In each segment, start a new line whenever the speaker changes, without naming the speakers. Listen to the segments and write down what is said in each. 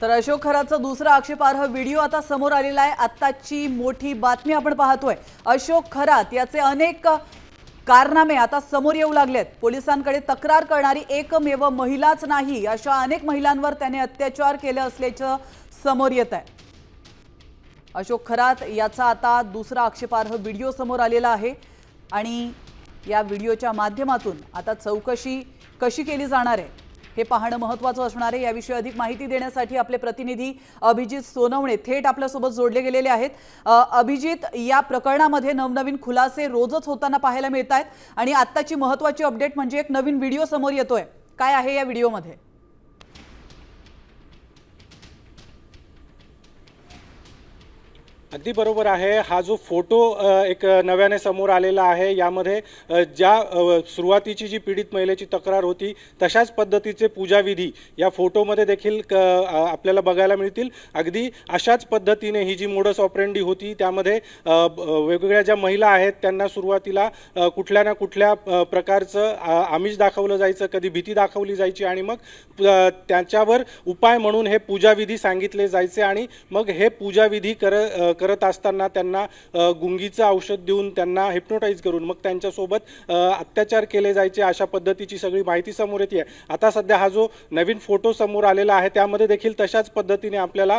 तर अशोक खरातचा दुसरा आक्षेपार्ह व्हिडिओ आता समोर आलेला आहे। आत्ताची मोठी बातमी आपण पाहतोय। अशोक खरात याचे अनेक कारनामे आता समोर येऊ लागलेत। पोलिसांकडे तक्रार करणारी एकमेव महिलाच नाही, अशा अनेक महिलांवर त्याने अत्याचार केले असल्याचं समोर येत आहे। अशोक खरात याचा आता दुसरा आक्षेपार्ह व्हिडिओ समोर आलेला आहे आणि या व्हिडिओच्या माध्यमातून आता चौकशी कशी केली जाणार आहे हे पाहणं महत्त्वाचं असणार आहे। याविषयी अधिक माहिती देण्यासाठी आपले प्रतिनिधी अभिजित सोनवणे थेट आपल्यासोबत जोडले गेलेले आहेत। अभिजित, या प्रकरणामध्ये नवनवीन खुलासे रोजच होताना पाहायला मिळत आहेत आणि आत्ताची महत्त्वाची अपडेट म्हणजे एक नवीन व्हिडिओ समोर येतोय। काय आहे या व्हिडिओमध्ये?
अगदी बरोबर आहे। हा जो फोटो एक नव्याने समोर आलेला आहे, यामध्ये ज्या सुरुवातीची जी पीडित महिलेची तक्रार होती तशाच पद्धतीचे पूजाविधी या फोटोमध्ये देखील आपल्याला बघायला मिळतील। अगदी अशाच पद्धतीने ही जी मोडस ऑपरेंडी होती, त्यामध्ये वेगवेगळ्या ज्या महिला आहेत त्यांना सुरुवातीला कुठल्या ना कुठल्या प्रकारचं आमिष दाखवलं जायचं, कधी भीती दाखवली जायची आणि मग त्याच्यावर उपाय म्हणून हे पूजाविधी सांगितले जायचे आणि मग हे पूजाविधी करत असताना त्यांना गुंगीचं औषध देऊन त्यांना हिप्नोटाइज करून मग त्यांच्यासोबत अत्याचार केले जायचे, अशा पद्धतीची सगळी माहिती समोर येते। आता सध्या हा जो नवीन फोटो समोर आलेला आहे त्यामध्ये देखील तशाच पद्धतीने आपल्याला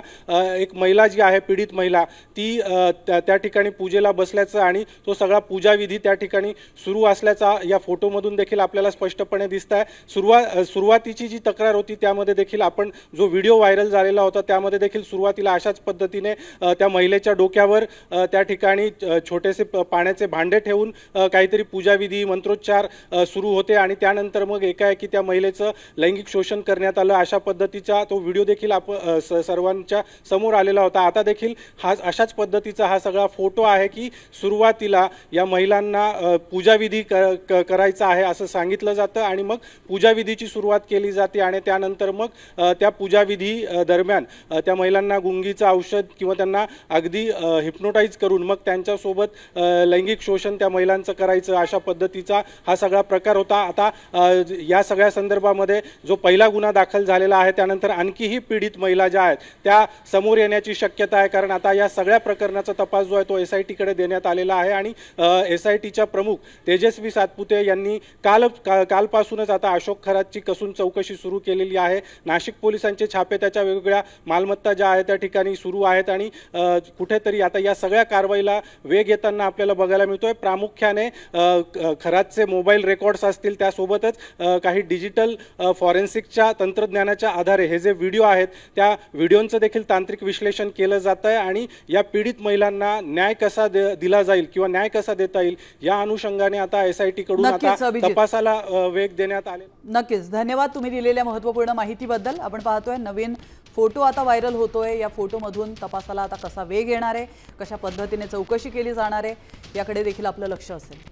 एक महिला जी आहे, पीडित महिला, ती त्या ठिकाणी पूजेला बसल्याचं आणि तो सगळा पूजाविधी त्या ठिकाणी सुरू असल्याचा या फोटोमधून देखील आपल्याला स्पष्टपणे दिसत आहे। सुरुवातीची जी तक्रार होती त्यामध्ये देखील आपण जो व्हिडिओ व्हायरल झालेला होता त्यामध्ये देखील सुरुवातीला अशाच पद्धतीने त्या महिलेच्या डोक्यावर त्या ठिकाणी छोटेसे पाण्याचे भांडे ठेवून काहीतरी पूजाविधी मंत्रोच्चार सुरू होते आणि त्यानंतर मग एकाएकी त्या महिलेचं लैंगिक शोषण करण्यात आलं, अशा पद्धतीचा तो व्हिडिओ देखील सर्वांच्या समोर आलेला होता। आता देखील हा अशाच पद्धतीचा हा सगळा फोटो आहे की सुरुवातीला या महिलांना पूजाविधी करायचा आहे असं सांगितलं जातं आणि मग पूजाविधीची सुरुवात केली जाते आणि त्यानंतर मग त्या पूजाविधी दरम्यान त्या महिलांना गुंगीचं औषध किंवा त्यांना अगदी हिप्नोटाइज करून मग त्यांच्यासोबत लैंगिक शोषण त्या महिलांचं करायचं, अशा पद्धतीचा हा सगळा प्रकार होता। आता या सगळ्या संदर्भामध्ये जो पहिला गुन्हा दाखल झालेला आहे त्यानंतर आणखीही पीडित महिला ज्या आहेत त्या समोर येण्याची शक्यता आहे, कारण आता या सगळ्या प्रकरणाचा तपास जो आहे तो SITकडे देण्यात आलेला आहे आणि SITच्या प्रमुख तेजस्वी सातपुते यांनी कालपासूनच आता अशोक खरातची कसून चौकशी सुरू केलेली आहे। नाशिक पोलिसांचे छापे त्याच्या वेगवेगळ्या मालमत्ता ज्या आहेत त्या ठिकाणी सुरू आहेत आणि कुठेतरी आता या सगळ्या कारवाईला वेग येताना आपल्याला बघायला मिळतोय। प्रामुख्याने खरातचे मोबाईल रेकॉर्ड्स असतील, त्यासोबतच काही डिजिटल फॉरेन्सिकच्या तंत्रज्ञानाच्या आधारे हे जे व्हिडिओ आहेत त्या व्हिडिओंचं देखील तांत्रिक विश्लेषण केलं जात आहे आणि या पीडित महिलांना न्याय कसा दिला जाईल किंवा न्याय कसा देता येईल या अनुषंगाने आता SITकडून आता तपासाला वेग देण्यात आले।
नक्कीच धन्यवाद तुम्ही दिलेल्या महत्त्वपूर्ण माहितीबद्दल। आपण पाहतोय नवीन फोटो आता व्हायरल होतोय। या फोटोमधून तपासाला आता कसा वेग येणार आहे, कशा पद्धतीने चौकशी केली जाणार आहे याकडे देखील आपलं लक्ष असेल।